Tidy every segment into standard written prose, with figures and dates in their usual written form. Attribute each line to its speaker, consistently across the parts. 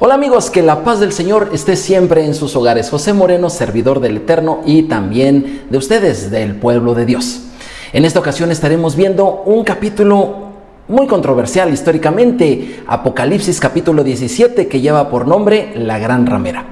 Speaker 1: Hola amigos, que la paz del Señor esté siempre en sus hogares. José Moreno, servidor del Eterno y también de ustedes, del pueblo de Dios. En esta ocasión estaremos viendo un capítulo muy controversial históricamente, Apocalipsis capítulo 17, que lleva por nombre La Gran Ramera.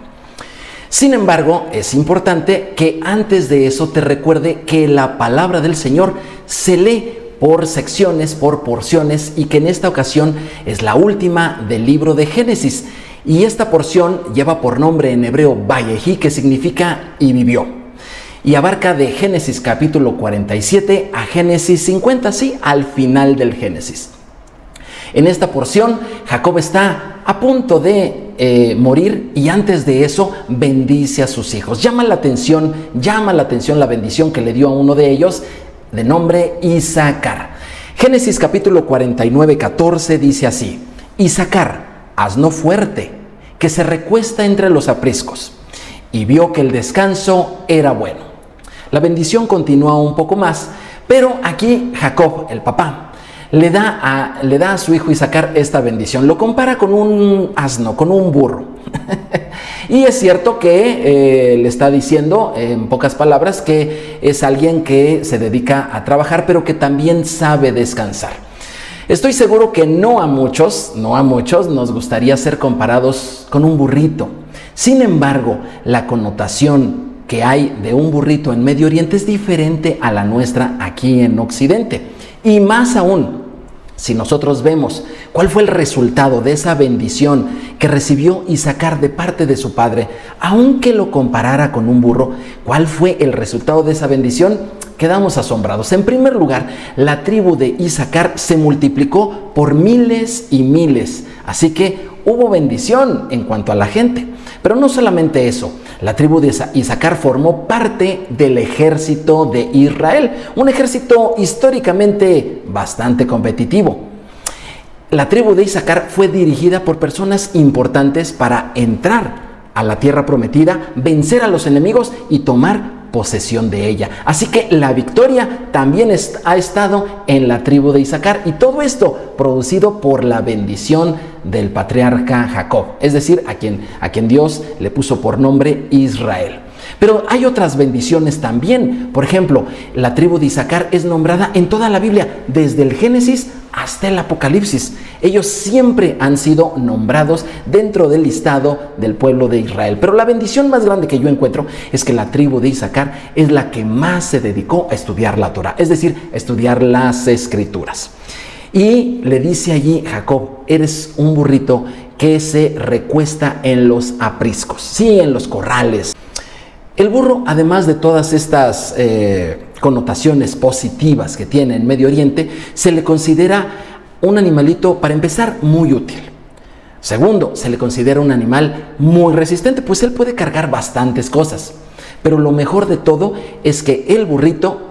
Speaker 1: Sin embargo, es importante que antes de eso te recuerde que la palabra del Señor se lee por secciones, por porciones, y que en esta ocasión es la última del libro de Génesis. Y esta porción lleva por nombre en hebreo Vayehi, que significa y vivió. Y abarca de Génesis capítulo 47 a Génesis 50, sí, al final del Génesis. En esta porción, Jacob está a punto de morir y antes de eso bendice a sus hijos. Llama la atención la bendición que le dio a uno de ellos, de nombre Isacar. Génesis capítulo 49, 14 dice así: Isacar, asno fuerte, que se recuesta entre los apriscos, y vio que el descanso era bueno. La bendición continúa un poco más, pero aquí Jacob, el papá, le da a su hijo Isacar esta bendición. Lo compara con un asno, con un burro. Y es cierto que le está diciendo, en pocas palabras, que es alguien que se dedica a trabajar, pero que también sabe descansar. Estoy seguro que no a muchos nos gustaría ser comparados con un burrito. Sin embargo, la connotación que hay de un burrito en Medio Oriente es diferente a la nuestra aquí en Occidente. Y más aún, si nosotros vemos cuál fue el resultado de esa bendición que recibió Isacar de parte de su padre, aunque lo comparara con un burro, ¿cuál fue el resultado de esa bendición? Quedamos asombrados. En primer lugar, la tribu de Isacar se multiplicó por miles y miles, así que hubo bendición en cuanto a la gente. Pero no solamente eso, la tribu de Isacar formó parte del ejército de Israel, un ejército históricamente bastante competitivo. La tribu de Isacar fue dirigida por personas importantes para entrar a la tierra prometida, vencer a los enemigos y tomar posesión de ella. Así que la victoria también ha estado en la tribu de Isacar, y todo esto producido por la bendición del patriarca Jacob, es decir, a quien Dios le puso por nombre Israel. Pero hay otras bendiciones también. Por ejemplo, la tribu de Isacar es nombrada en toda la Biblia, desde el Génesis hasta el Apocalipsis. Ellos siempre han sido nombrados dentro del listado del pueblo de Israel. Pero la bendición más grande que yo encuentro es que la tribu de Isacar es la que más se dedicó a estudiar la Torá, es decir, a estudiar las Escrituras. Y le dice allí Jacob: eres un burrito que se recuesta en los apriscos, sí, en los corrales. El burro, además de todas estas connotaciones positivas que tiene en Medio Oriente, se le considera un animalito, para empezar, muy útil. Segundo, se le considera un animal muy resistente, pues él puede cargar bastantes cosas. Pero lo mejor de todo es que el burrito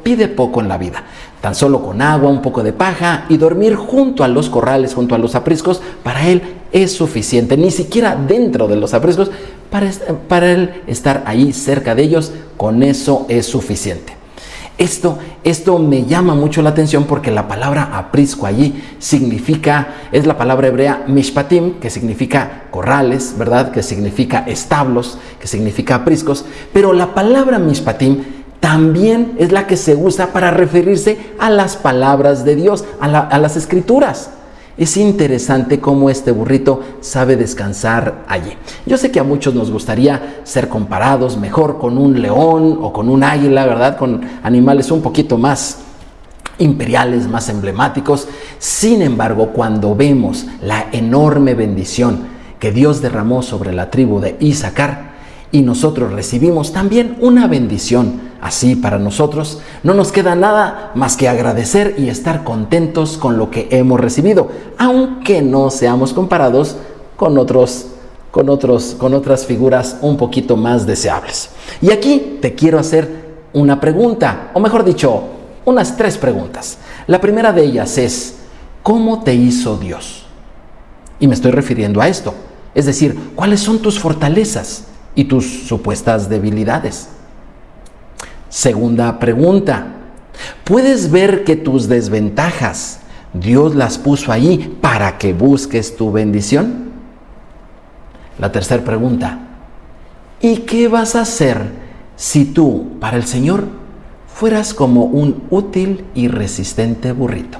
Speaker 1: pide poco en la vida. Tan solo con agua, un poco de paja y dormir junto a los corrales, junto a los apriscos, para él es suficiente. Ni siquiera dentro de los apriscos, para él estar ahí cerca de ellos, con eso es suficiente. Esto me llama mucho la atención porque la palabra aprisco allí es la palabra hebrea mishpatim, que significa corrales, ¿verdad? Que significa establos, que significa apriscos. Pero la palabra mishpatim también es la que se usa para referirse a las palabras de Dios, a las Escrituras. Es interesante cómo este burrito sabe descansar allí. Yo sé que a muchos nos gustaría ser comparados mejor con un león o con un águila, ¿verdad? Con animales un poquito más imperiales, más emblemáticos. Sin embargo, cuando vemos la enorme bendición que Dios derramó sobre la tribu de Isacar, y nosotros recibimos también una bendición así para nosotros, no nos queda nada más que agradecer y estar contentos con lo que hemos recibido, aunque no seamos comparados con otras figuras un poquito más deseables. Y aquí te quiero hacer una pregunta, o mejor dicho, unas 3 preguntas. La primera de ellas es: ¿cómo te hizo Dios? Y me estoy refiriendo a esto, es decir, ¿cuáles son tus fortalezas y tus supuestas debilidades? Segunda pregunta: ¿Puedes ver que tus desventajas Dios las puso ahí para que busques tu bendición? La tercera pregunta: ¿y qué vas a hacer si tú, para el Señor, fueras como un útil y resistente burrito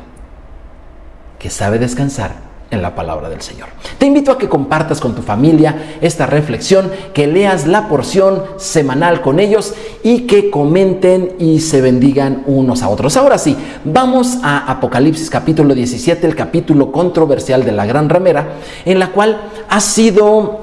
Speaker 1: que sabe descansar en la palabra del Señor? Te invito a que compartas con tu familia esta reflexión, que leas la porción semanal con ellos y que comenten y se bendigan unos a otros. Ahora sí, vamos a Apocalipsis capítulo 17, el capítulo controversial de la gran ramera, en la cual ha sido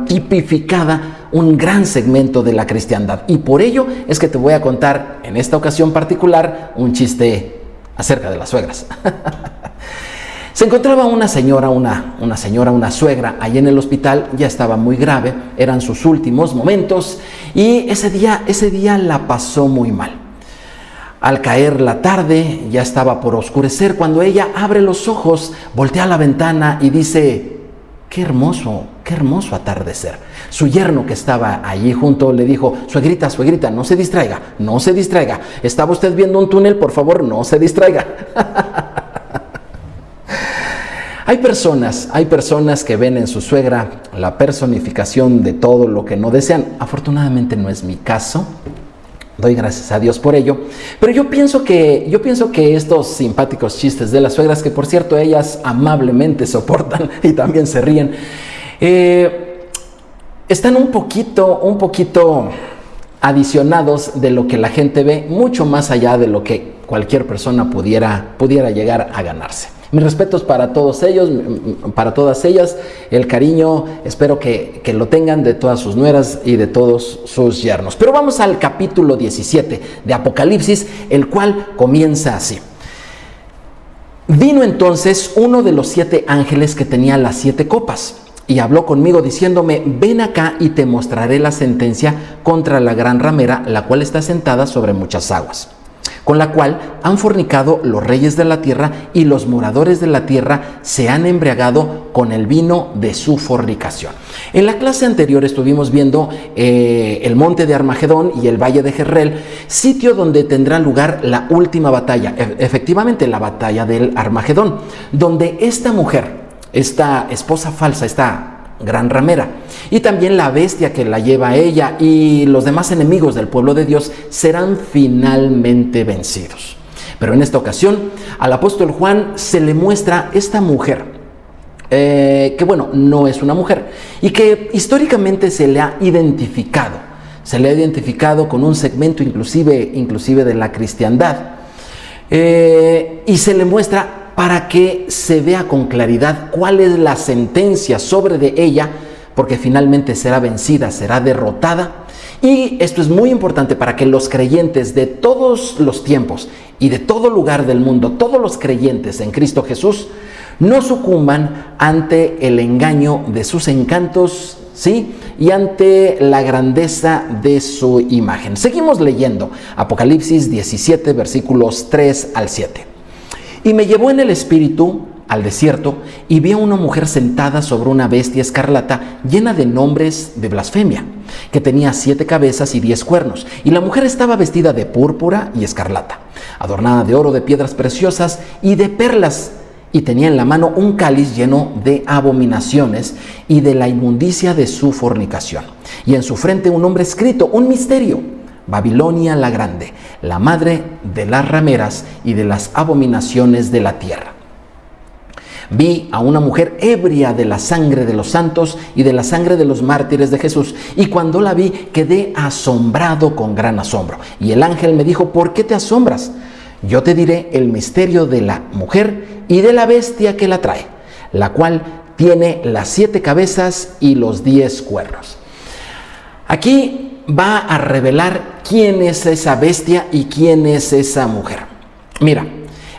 Speaker 1: tipificada un gran segmento de la cristiandad. Y por ello es que te voy a contar en esta ocasión particular un chiste acerca de las suegras. Se encontraba una suegra ahí en el hospital, ya estaba muy grave, eran sus últimos momentos y ese día la pasó muy mal. Al caer la tarde, ya estaba por oscurecer, cuando ella abre los ojos, voltea a la ventana y dice: qué hermoso atardecer. Su yerno, que estaba allí junto, le dijo: suegrita, no se distraiga. ¿Estaba usted viendo un túnel? Por favor, no se distraiga. Hay personas que ven en su suegra la personificación de todo lo que no desean. Afortunadamente no es mi caso. Doy gracias a Dios por ello. Pero yo pienso que estos simpáticos chistes de las suegras, que por cierto ellas amablemente soportan y también se ríen, están un poquito adicionados de lo que la gente ve, mucho más allá de lo que cualquier persona pudiera llegar a ganarse. Mis respetos para todos ellos, para todas ellas, el cariño espero que lo tengan de todas sus nueras y de todos sus yernos. Pero vamos al capítulo 17 de Apocalipsis, el cual comienza así. Vino entonces uno de los 7 ángeles que tenía las 7 copas y habló conmigo diciéndome: ven acá y te mostraré la sentencia contra la gran ramera, la cual está sentada sobre muchas aguas, con la cual han fornicado los reyes de la tierra, y los moradores de la tierra se han embriagado con el vino de su fornicación. En la clase anterior estuvimos viendo el monte de Armagedón y el valle de Jezreel, sitio donde tendrá lugar la última batalla, efectivamente la batalla del Armagedón, donde esta mujer, esta esposa falsa, esta gran ramera, y también la bestia que la lleva a ella y los demás enemigos del pueblo de Dios serán finalmente vencidos. Pero en esta ocasión al apóstol Juan se le muestra esta mujer, que bueno, no es una mujer, y que históricamente se le ha identificado con un segmento inclusive de la cristiandad, y se le muestra para que se vea con claridad cuál es la sentencia sobre de ella, porque finalmente será vencida, será derrotada. Y esto es muy importante para que los creyentes de todos los tiempos y de todo lugar del mundo, todos los creyentes en Cristo Jesús, no sucumban ante el engaño de sus encantos, ¿sí?, y ante la grandeza de su imagen. Seguimos leyendo Apocalipsis 17, versículos 3 al 7. Y me llevó en el espíritu al desierto, y vi a una mujer sentada sobre una bestia escarlata llena de nombres de blasfemia, que tenía 7 cabezas y 10 cuernos, y la mujer estaba vestida de púrpura y escarlata, adornada de oro, de piedras preciosas y de perlas, y tenía en la mano un cáliz lleno de abominaciones y de la inmundicia de su fornicación, y en su frente un nombre escrito, un misterio: Babilonia la Grande, la madre de las rameras y de las abominaciones de la tierra. Vi a una mujer ebria de la sangre de los santos y de la sangre de los mártires de Jesús, y cuando la vi quedé asombrado con gran asombro. Y el ángel me dijo: ¿por qué te asombras? Yo te diré el misterio de la mujer y de la bestia que la trae, la cual tiene las 7 cabezas y los 10 cuernos. Aquí va a revelar quién es esa bestia y quién es esa mujer. Mira,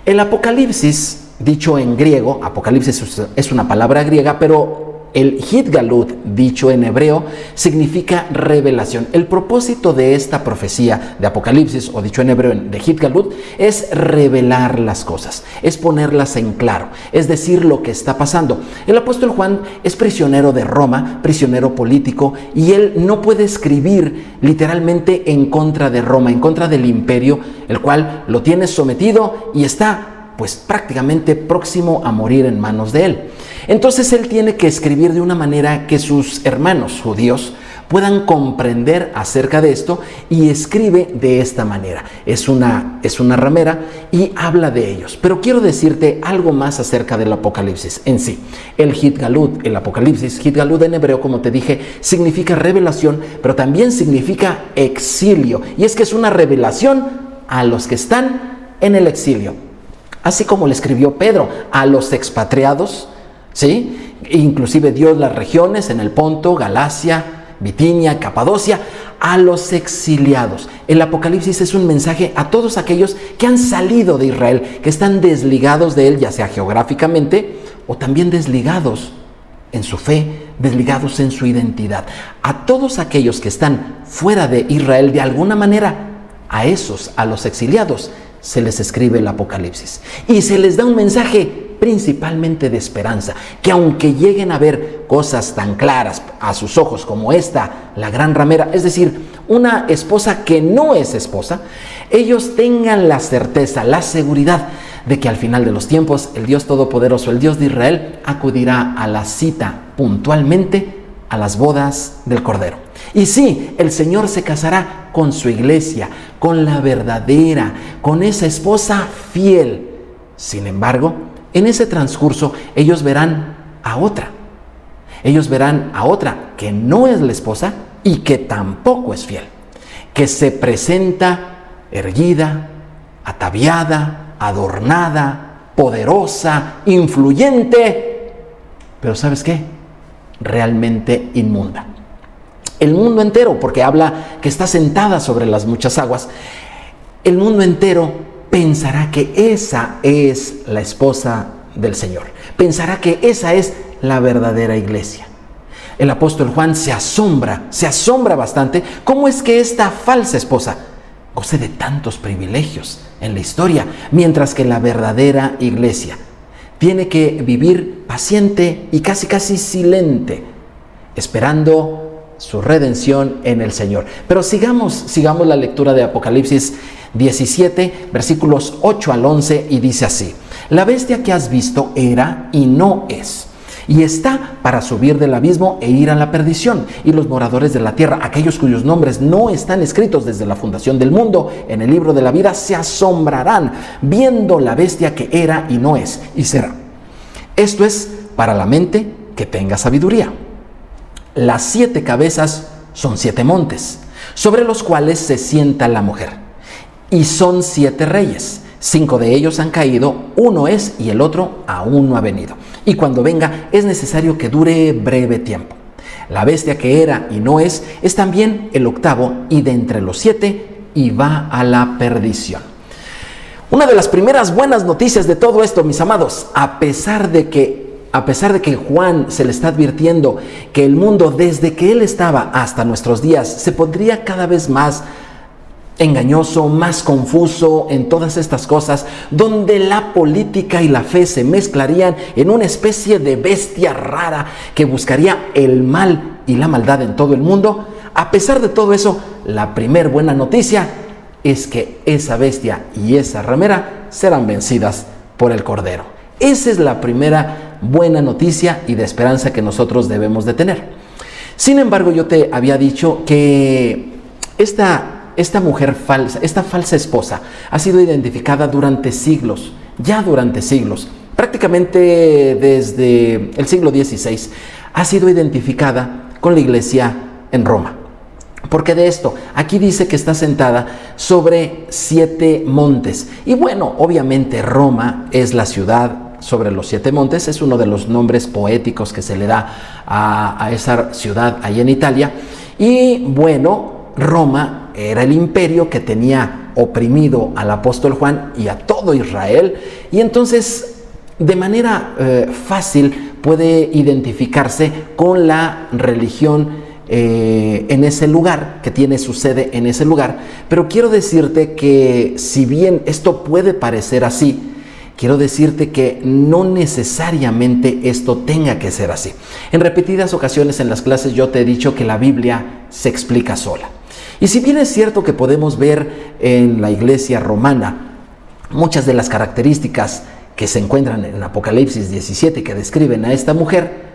Speaker 1: el Apocalipsis, dicho en griego, Apocalipsis es una palabra griega, pero el Hitgalut, dicho en hebreo, significa revelación. El propósito de esta profecía de Apocalipsis, o dicho en hebreo de Hitgalut, es revelar las cosas, es ponerlas en claro, es decir, lo que está pasando. El apóstol Juan es prisionero de Roma, prisionero político, y él no puede escribir literalmente en contra de Roma, en contra del imperio, el cual lo tiene sometido y está pues prácticamente próximo a morir en manos de él. Entonces él tiene que escribir de una manera que sus hermanos judíos puedan comprender acerca de esto, y escribe de esta manera. Es una ramera y habla de ellos. Pero quiero decirte algo más acerca del Apocalipsis en sí. El Hitgalut, el Apocalipsis, Hitgalut en hebreo, como te dije, significa revelación, pero también significa exilio. Y es que es una revelación a los que están en el exilio. Así como le escribió Pedro a los expatriados, ¿sí? Inclusive dio las regiones en el Ponto, Galacia, Bitinia, Capadocia, a los exiliados. El Apocalipsis es un mensaje a todos aquellos que han salido de Israel, que están desligados de él, ya sea geográficamente o también desligados en su fe, desligados en su identidad. A todos aquellos que están fuera de Israel, de alguna manera, a los exiliados, se les escribe el Apocalipsis y se les da un mensaje principalmente de esperanza, que aunque lleguen a ver cosas tan claras a sus ojos como esta, la gran ramera, es decir, una esposa que no es esposa, ellos tengan la certeza, la seguridad de que al final de los tiempos el Dios Todopoderoso, el Dios de Israel, acudirá a la cita puntualmente a las bodas del Cordero. Y sí, el Señor se casará con su iglesia, con la verdadera, con esa esposa fiel. Sin embargo, en ese transcurso ellos verán a otra. Ellos verán a otra que no es la esposa y que tampoco es fiel, que se presenta erguida, ataviada, adornada, poderosa, influyente, pero ¿sabes qué? Realmente inmunda. El mundo entero, porque habla que está sentada sobre las muchas aguas, el mundo entero pensará que esa es la esposa del Señor. Pensará que esa es la verdadera iglesia. El apóstol Juan se asombra bastante. ¿Cómo es que esta falsa esposa goce de tantos privilegios en la historia, mientras que la verdadera iglesia tiene que vivir paciente y casi silente, esperando su redención en el Señor? Pero sigamos la lectura de Apocalipsis 17, versículos 8 al 11, y dice así: la bestia que has visto era y no es, y está para subir del abismo e ir a la perdición, y los moradores de la tierra, aquellos cuyos nombres no están escritos desde la fundación del mundo en el libro de la vida, se asombrarán viendo la bestia que era y no es y será. Esto es para la mente que tenga sabiduría. Las 7 cabezas son 7 montes, sobre los cuales se sienta la mujer, y son 7 reyes. 5 de ellos han caído, uno es y el otro aún no ha venido. Y cuando venga es necesario que dure breve tiempo. La bestia que era y no es también el octavo, y de entre los 7 y va a la perdición. Una de las primeras buenas noticias de todo esto, mis amados, a pesar de que Juan se le está advirtiendo que el mundo desde que él estaba hasta nuestros días se pondría cada vez más engañoso, más confuso en todas estas cosas, donde la política y la fe se mezclarían en una especie de bestia rara que buscaría el mal y la maldad en todo el mundo. A pesar de todo eso, la primer buena noticia es que esa bestia y esa ramera serán vencidas por el Cordero. Esa es la primera buena noticia y de esperanza que nosotros debemos de tener. Sin embargo, yo te había dicho que esta mujer falsa, esta falsa esposa, ha sido identificada durante siglos, prácticamente desde el siglo XVI, ha sido identificada con la iglesia en Roma. ¿Por qué de esto? Aquí dice que está sentada sobre 7 montes. Y bueno, obviamente Roma es la ciudad sobre los 7 montes, es uno de los nombres poéticos que se le da a esa ciudad allá en Italia. Y bueno, Roma era el imperio que tenía oprimido al apóstol Juan y a todo Israel, y entonces de manera fácil puede identificarse con la religión en ese lugar, que tiene su sede en ese lugar. Pero quiero decirte que si bien esto puede parecer así, quiero decirte que no necesariamente esto tenga que ser así. En repetidas ocasiones en las clases yo te he dicho que la Biblia se explica sola. Y si bien es cierto que podemos ver en la iglesia romana muchas de las características que se encuentran en Apocalipsis 17 que describen a esta mujer,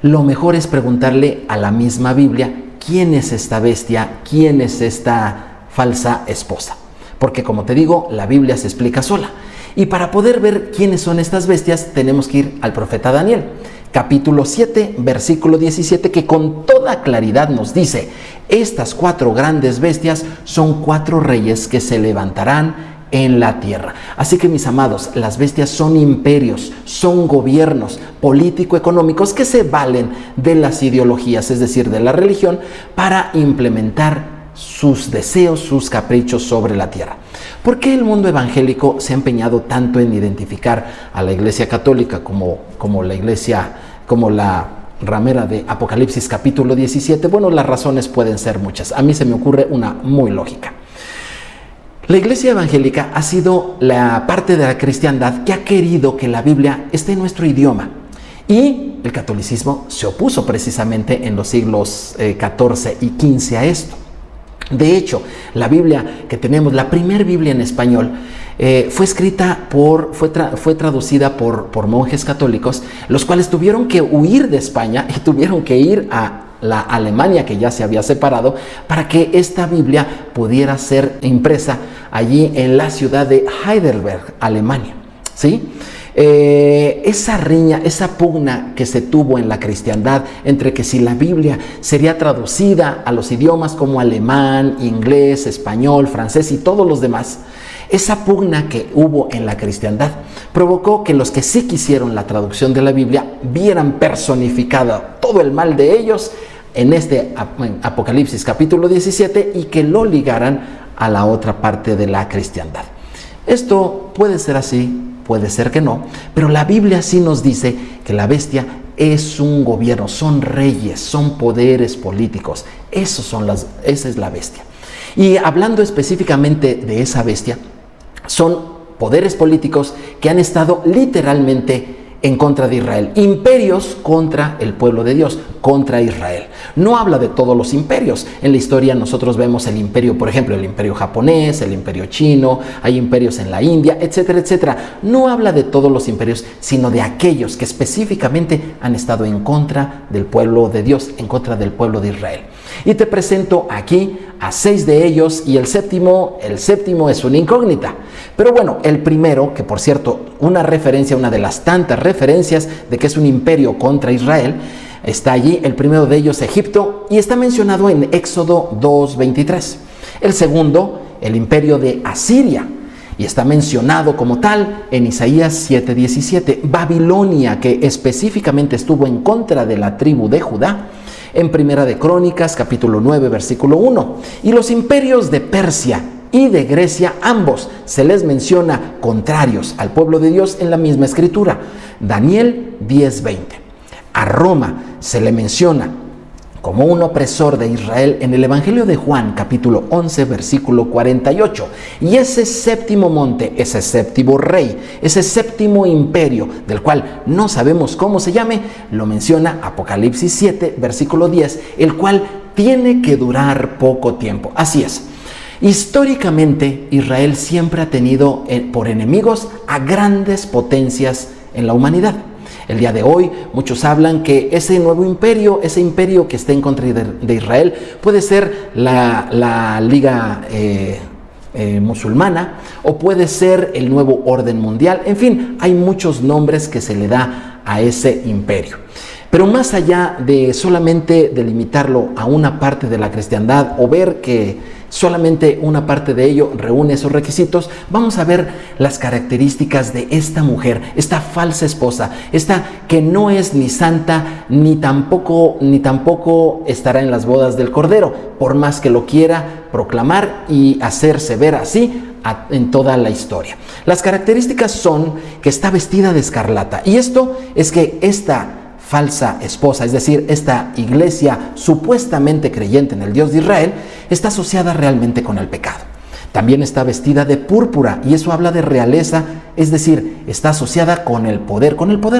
Speaker 1: lo mejor es preguntarle a la misma Biblia quién es esta bestia, quién es esta falsa esposa. Porque como te digo, la Biblia se explica sola. Y para poder ver quiénes son estas bestias, tenemos que ir al profeta Daniel, capítulo 7, versículo 17, que con toda claridad nos dice: estas 4 grandes bestias son 4 reyes que se levantarán en la tierra. Así que, mis amados, las bestias son imperios, son gobiernos político-económicos que se valen de las ideologías, es decir, de la religión, para implementar sus deseos, sus caprichos sobre la tierra. ¿Por qué el mundo evangélico se ha empeñado tanto en identificar a la Iglesia Católica como la ramera de Apocalipsis capítulo 17? Bueno, las razones pueden ser muchas. A mí se me ocurre una muy lógica. La Iglesia evangélica ha sido la parte de la cristiandad que ha querido que la Biblia esté en nuestro idioma. Y el catolicismo se opuso precisamente en los siglos XIV y XV a esto. De hecho, la Biblia que tenemos, la primera Biblia en español, fue traducida por monjes católicos, los cuales tuvieron que huir de España y tuvieron que ir a la Alemania, que ya se había separado, para que esta Biblia pudiera ser impresa allí en la ciudad de Heidelberg, Alemania. ¿Sí? Esa riña, esa pugna que se tuvo en la cristiandad entre que si la Biblia sería traducida a los idiomas como alemán, inglés, español, francés y todos los demás, esa pugna que hubo en la cristiandad provocó que los que sí quisieron la traducción de la Biblia vieran personificado todo el mal de ellos en este Apocalipsis capítulo 17 y que lo ligaran a la otra parte de la cristiandad. Esto puede ser así, puede ser que no, pero la Biblia sí nos dice que la bestia es un gobierno, son reyes, son poderes políticos. Esa es la bestia. Y hablando específicamente de esa bestia, son poderes políticos que han estado literalmente en contra de Israel, imperios contra el pueblo de Dios, contra Israel. No habla de todos los imperios. En la historia nosotros vemos el imperio, por ejemplo, el imperio japonés, el imperio chino, hay imperios en la India, etcétera, etcétera. No habla de todos los imperios, sino de aquellos que específicamente han estado en contra del pueblo de Dios, en contra del pueblo de Israel. Y te presento aquí a 6 de ellos, y el séptimo es una incógnita. Pero bueno, el primero, que por cierto, una de las tantas referencias de que es un imperio contra Israel, está allí. El primero de ellos, Egipto, y está mencionado en Éxodo 2:23. El segundo, el imperio de Asiria, y está mencionado como tal en Isaías 7:17. Babilonia, que específicamente estuvo en contra de la tribu de Judá, en Primera de Crónicas, capítulo 9, versículo 1. Y los imperios de Persia y de Grecia, ambos se les menciona contrarios al pueblo de Dios en la misma escritura. Daniel 10:20. A Roma se le menciona como un opresor de Israel en el Evangelio de Juan, capítulo 11, versículo 48. Y ese séptimo monte, ese séptimo rey, ese séptimo imperio, del cual no sabemos cómo se llame, lo menciona Apocalipsis 7, versículo 10, el cual tiene que durar poco tiempo. Así es. Históricamente, Israel siempre ha tenido por enemigos a grandes potencias en la humanidad. El día de hoy muchos hablan que ese nuevo imperio, ese imperio que está en contra de Israel, puede ser la Liga musulmana, o puede ser el nuevo orden mundial. En fin, hay muchos nombres que se le da a ese imperio. Pero más allá de solamente delimitarlo a una parte de la cristiandad o ver que solamente una parte de ello reúne esos requisitos, vamos a ver las características de esta mujer, esta falsa esposa, esta que no es ni santa ni tampoco estará en las bodas del Cordero, por más que lo quiera proclamar y hacerse ver así en toda la historia. Las características son que está vestida de escarlata, y esto es que esta falsa esposa, es decir, esta iglesia supuestamente creyente en el Dios de Israel, está asociada realmente con el pecado. También está vestida de púrpura y eso habla de realeza, es decir, está asociada con el poder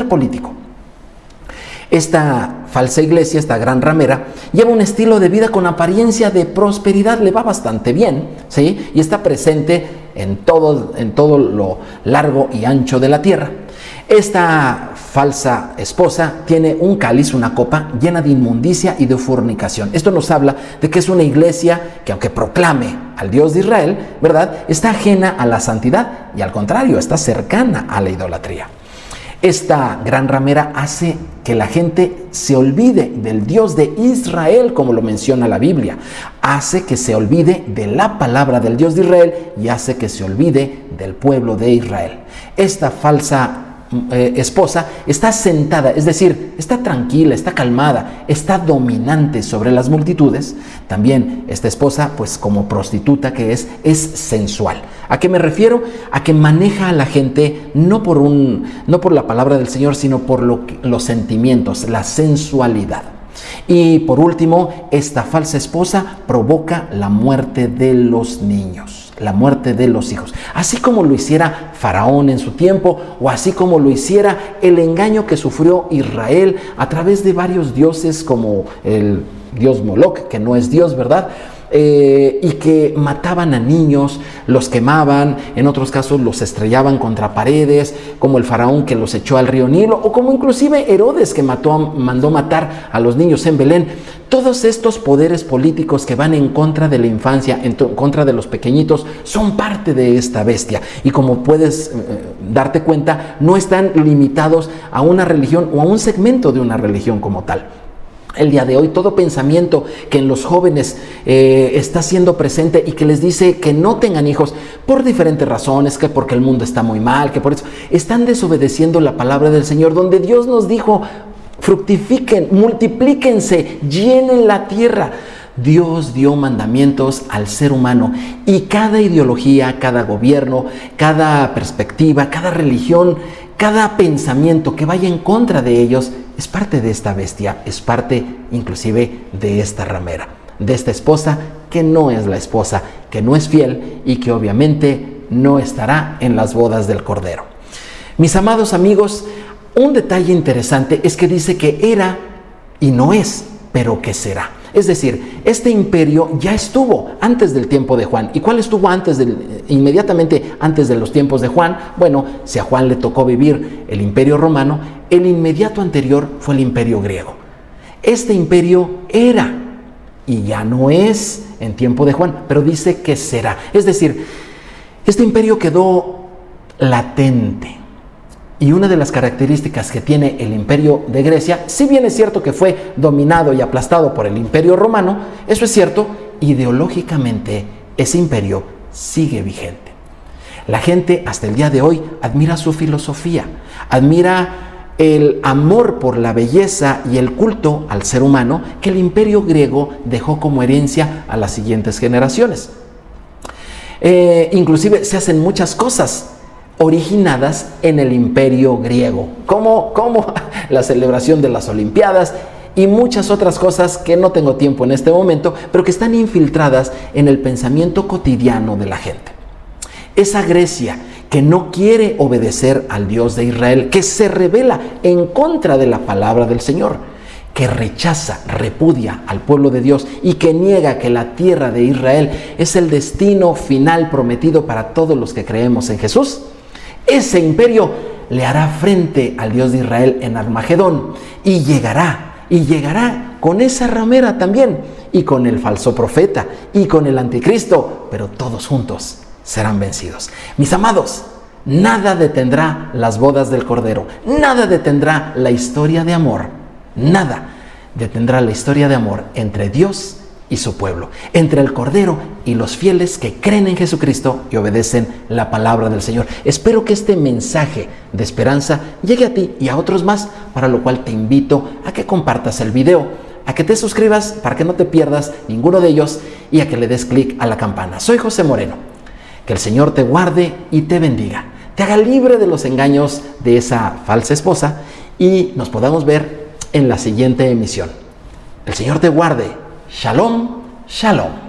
Speaker 1: político. Esta falsa iglesia, esta gran ramera, lleva un estilo de vida con apariencia de prosperidad, le va bastante bien, ¿sí? Y está presente en todo lo largo y ancho de la tierra. Esta falsa esposa tiene un cáliz, una copa llena de inmundicia y de fornicación. Esto nos habla de que es una iglesia que, aunque proclame al Dios de Israel, ¿verdad?, está ajena a la santidad y, al contrario, está cercana a la idolatría. Esta gran ramera hace que la gente se olvide del Dios de Israel, como lo menciona la Biblia. Hace que se olvide de la palabra del Dios de Israel y hace que se olvide del pueblo de Israel. Esta falsa esposa está sentada, es decir, está tranquila, está calmada, está dominante sobre las multitudes. También esta esposa, pues como prostituta que es sensual. ¿A qué me refiero? A que maneja a la gente no por la palabra del Señor, sino por los sentimientos, la sensualidad. Y por último, esta falsa esposa provoca la muerte de los niños, la muerte de los hijos, así como lo hiciera Faraón en su tiempo, o así como lo hiciera el engaño que sufrió Israel a través de varios dioses, como el dios Moloc, que no es Dios, ¿verdad?, y que mataban a niños, los quemaban, en otros casos los estrellaban contra paredes, como el faraón que los echó al río Nilo, o como inclusive Herodes que mandó matar a los niños en Belén. Todos estos poderes políticos que van en contra de la infancia, en contra de los pequeñitos, son parte de esta bestia. Y como puedes darte cuenta, no están limitados a una religión o a un segmento de una religión como tal. El día de hoy, todo pensamiento que en los jóvenes está siendo presente y que les dice que no tengan hijos por diferentes razones, que porque el mundo está muy mal, que por eso están desobedeciendo la palabra del Señor, donde Dios nos dijo: fructifiquen, multiplíquense, llenen la tierra. Dios dio mandamientos al ser humano y cada ideología, cada gobierno, cada perspectiva, cada religión, cada pensamiento que vaya en contra de ellos es parte de esta bestia, es parte inclusive de esta ramera, de esta esposa que no es la esposa, que no es fiel y que obviamente no estará en las bodas del Cordero. Mis amados amigos, un detalle interesante es que dice que era y no es, pero que será. Es decir, este imperio ya estuvo antes del tiempo de Juan. ¿Y cuál estuvo inmediatamente antes de los tiempos de Juan? Bueno, si a Juan le tocó vivir el imperio romano, el inmediato anterior fue el imperio griego. Este imperio era y ya no es en tiempo de Juan, pero dice que será. Es decir, este imperio quedó latente. Y una de las características que tiene el imperio de Grecia, si bien es cierto que fue dominado y aplastado por el imperio romano, eso es cierto, ideológicamente ese imperio sigue vigente. La gente hasta el día de hoy admira su filosofía, admira el amor por la belleza y el culto al ser humano que el imperio griego dejó como herencia a las siguientes generaciones. Inclusive se hacen muchas cosas originadas en el imperio griego, como la celebración de las Olimpiadas y muchas otras cosas que no tengo tiempo en este momento, pero que están infiltradas en el pensamiento cotidiano de la gente. Esa Grecia que no quiere obedecer al Dios de Israel, que se rebela en contra de la palabra del Señor, que rechaza, repudia al pueblo de Dios y que niega que la tierra de Israel es el destino final prometido para todos los que creemos en Jesús. Ese imperio le hará frente al Dios de Israel en Armagedón y llegará con esa ramera también y con el falso profeta y con el anticristo, pero todos juntos serán vencidos. Mis amados, nada detendrá las bodas del Cordero, nada detendrá la historia de amor, nada detendrá la historia de amor entre Dios y su pueblo, entre el Cordero y los fieles que creen en Jesucristo y obedecen la palabra del Señor. Espero que este mensaje de esperanza llegue a ti y a otros más, para lo cual te invito a que compartas el video, a que te suscribas para que no te pierdas ninguno de ellos y a que le des clic a la campana. Soy José Moreno. Que el Señor te guarde y te bendiga, te haga libre de los engaños de esa falsa esposa y nos podamos ver en la siguiente emisión. El Señor te guarde. Shalom, shalom.